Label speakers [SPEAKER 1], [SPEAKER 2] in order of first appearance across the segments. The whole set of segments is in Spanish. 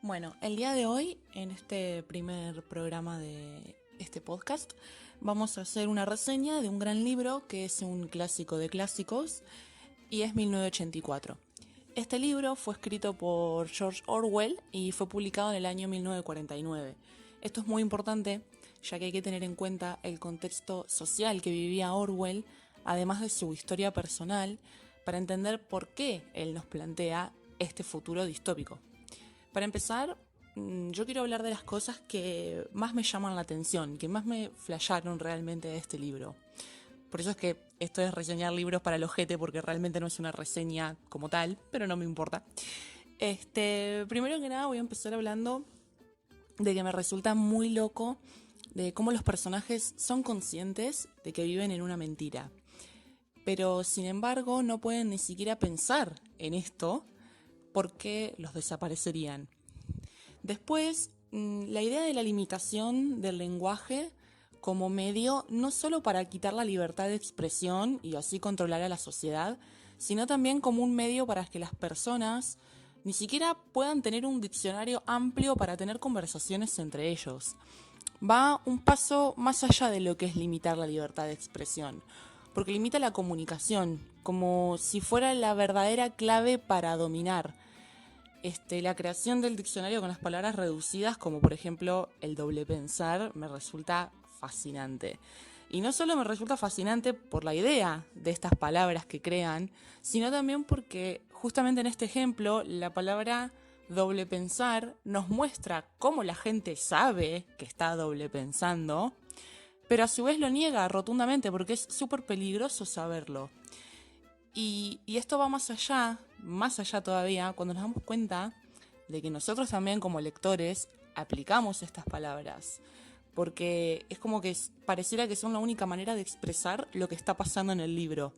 [SPEAKER 1] Bueno, el día de hoy, en este primer programa de este podcast, vamos a hacer una reseña de un gran libro que es un clásico de clásicos y es 1984. Este libro fue escrito por George Orwell y fue publicado en el año 1949. Esto es muy importante, ya que hay que tener en cuenta el contexto social que vivía Orwell, además de su historia personal, para entender por qué él nos plantea este futuro distópico. Para empezar, yo quiero hablar de las cosas que más me llaman la atención, que más me flasharon realmente de este libro. Por eso es que esto es reseñar libros para el ojete, porque realmente no es una reseña como tal, pero no me importa. Primero que nada voy a empezar hablando de que me resulta muy loco de cómo los personajes son conscientes de que viven en una mentira. Pero sin embargo no pueden ni siquiera pensar en esto porque los desaparecerían. Después, la idea de la limitación del lenguaje como medio no solo para quitar la libertad de expresión y así controlar a la sociedad, sino también como un medio para que las personas ni siquiera puedan tener un diccionario amplio para tener conversaciones entre ellos. Va un paso más allá de lo que es limitar la libertad de expresión, porque limita la comunicación, como si fuera la verdadera clave para dominar la creación del diccionario con las palabras reducidas, como por ejemplo el doble pensar, me resulta fascinante. Y no solo me resulta fascinante por la idea de estas palabras que crean, sino también porque justamente en este ejemplo la palabra doble pensar nos muestra cómo la gente sabe que está doble pensando, pero a su vez lo niega rotundamente porque es súper peligroso saberlo. Y esto va más allá todavía, cuando nos damos cuenta de que nosotros también como lectores aplicamos estas palabras. Porque es como que pareciera que son la única manera de expresar lo que está pasando en el libro.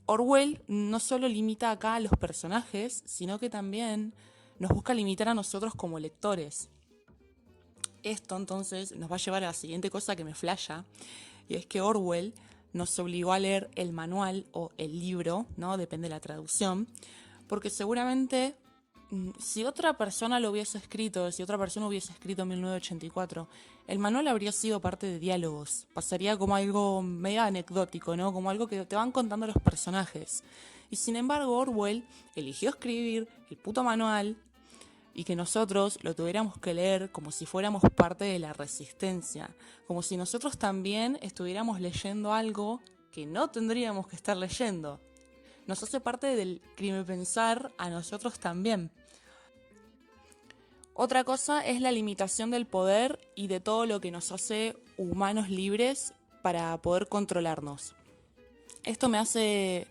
[SPEAKER 1] Orwell no solo limita acá a los personajes, sino que también nos busca limitar a nosotros como lectores. Esto entonces nos va a llevar a la siguiente cosa que me flasha, y es que Orwell nos obligó a leer el manual o el libro, ¿no? Depende de la traducción, porque seguramente si otra persona lo hubiese escrito, si otra persona hubiese escrito en 1984, el manual habría sido parte de diálogos, pasaría como algo medio anecdótico, ¿no? Como algo que te van contando los personajes. Y sin embargo, Orwell eligió escribir el puto manual y que nosotros lo tuviéramos que leer como si fuéramos parte de la resistencia, como si nosotros también estuviéramos leyendo algo que no tendríamos que estar leyendo. Nos hace parte del crimen pensar a nosotros también. Otra cosa es la limitación del poder y de todo lo que nos hace humanos libres para poder controlarnos. Esto me hace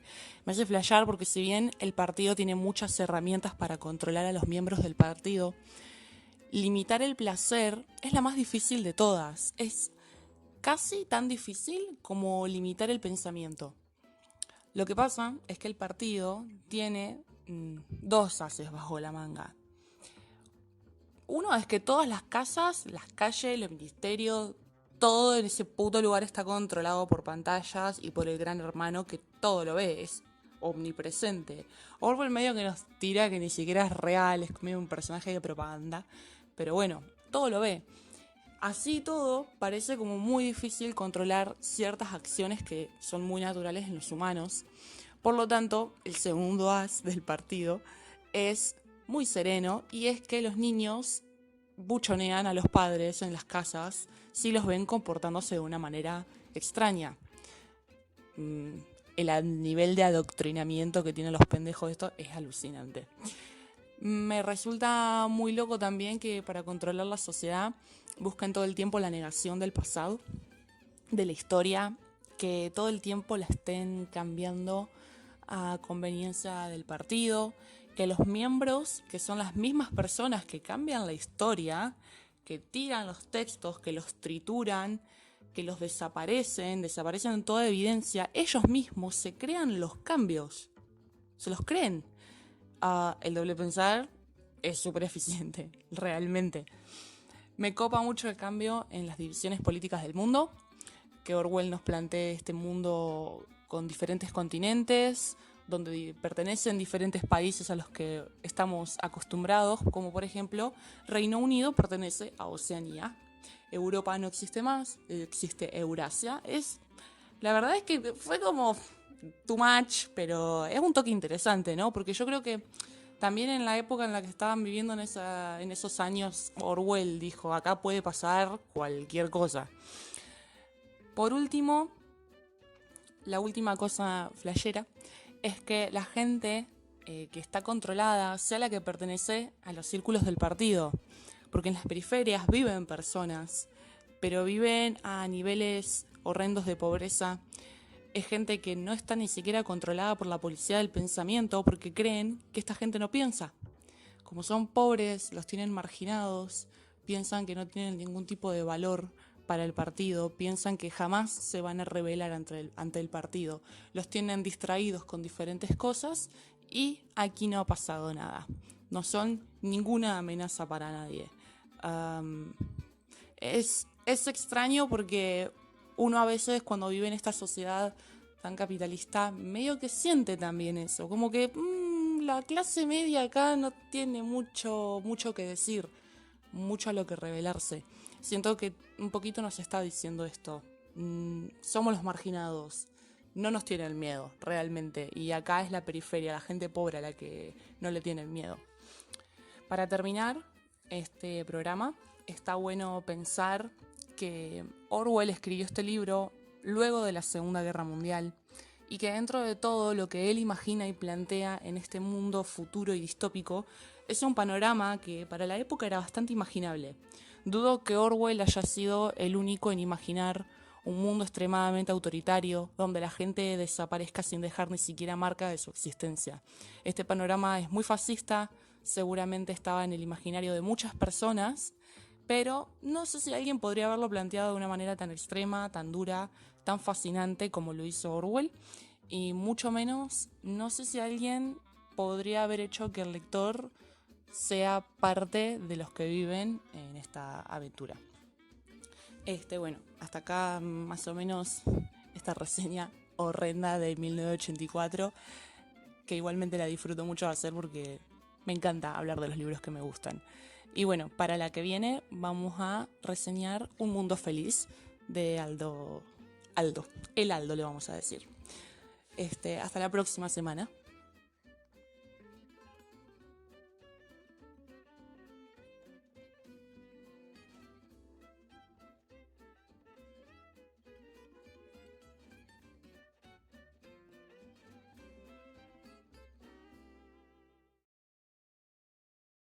[SPEAKER 1] flashear porque si bien el partido tiene muchas herramientas para controlar a los miembros del partido, limitar el placer es la más difícil de todas. Es casi tan difícil como limitar el pensamiento. Lo que pasa es que el partido tiene dos ases bajo la manga. Uno es que todas las casas, las calles, los ministerios, todo en ese puto lugar está controlado por pantallas y por el gran hermano que todo lo ve, es omnipresente. Orwell medio que nos tira que ni siquiera es real, es medio un personaje de propaganda, pero bueno, todo lo ve. Así todo, parece como muy difícil controlar ciertas acciones que son muy naturales en los humanos. Por lo tanto, el segundo as del partido es muy sereno y es que los niños buchonean a los padres en las casas si los ven comportándose de una manera extraña. El nivel de adoctrinamiento que tienen los pendejos de esto es alucinante. Me resulta muy loco también que para controlar la sociedad buscan todo el tiempo la negación del pasado, de la historia, que todo el tiempo la estén cambiando a conveniencia del partido, que los miembros, que son las mismas personas que cambian la historia, que tiran los textos, que los trituran, que los desaparecen en toda evidencia, ellos mismos se crean los cambios, se los creen. El doble pensar es súper eficiente, realmente. Me copa mucho el cambio en las divisiones políticas del mundo, que Orwell nos plantee este mundo con diferentes continentes, donde pertenecen diferentes países a los que estamos acostumbrados, como por ejemplo Reino Unido pertenece a Oceanía. Europa no existe más, existe Eurasia. La verdad es que fue como too much, pero es un toque interesante, ¿no? Porque yo creo que también en la época en la que estaban viviendo en esos años, Orwell dijo, acá puede pasar cualquier cosa. Por último, la última cosa flashera es que la gente que está controlada sea la que pertenece a los círculos del partido. Porque en las periferias viven personas, pero viven a niveles horrendos de pobreza. Es gente que no está ni siquiera controlada por la policía del pensamiento porque creen que esta gente no piensa. Como son pobres, los tienen marginados, piensan que no tienen ningún tipo de valor para el partido, piensan que jamás se van a rebelar ante el partido. Los tienen distraídos con diferentes cosas y aquí no ha pasado nada. No son ninguna amenaza para nadie. Es extraño porque uno a veces cuando vive en esta sociedad tan capitalista medio que siente también eso, como que la clase media acá no tiene mucho que decir, mucho a lo que revelarse. Siento que un poquito nos está diciendo esto. Somos los marginados, no nos tienen miedo realmente, y acá es la periferia, la gente pobre a la que no le tienen miedo. Para terminar este programa, está bueno pensar que Orwell escribió este libro luego de la Segunda Guerra Mundial y que dentro de todo lo que él imagina y plantea en este mundo futuro y distópico es un panorama que para la época era bastante imaginable. Dudo que Orwell haya sido el único en imaginar un mundo extremadamente autoritario, donde la gente desaparezca sin dejar ni siquiera marca de su existencia. Este panorama es muy fascista, seguramente estaba en el imaginario de muchas personas, pero no sé si alguien podría haberlo planteado de una manera tan extrema, tan dura, tan fascinante como lo hizo Orwell, y mucho menos, no sé si alguien podría haber hecho que el lector sea parte de los que viven en esta aventura. Bueno, hasta acá más o menos esta reseña horrenda de 1984, que igualmente la disfruto mucho de hacer porque me encanta hablar de los libros que me gustan. Y bueno, para la que viene vamos a reseñar Un Mundo Feliz de Aldo, el Aldo le vamos a decir. Hasta la próxima semana.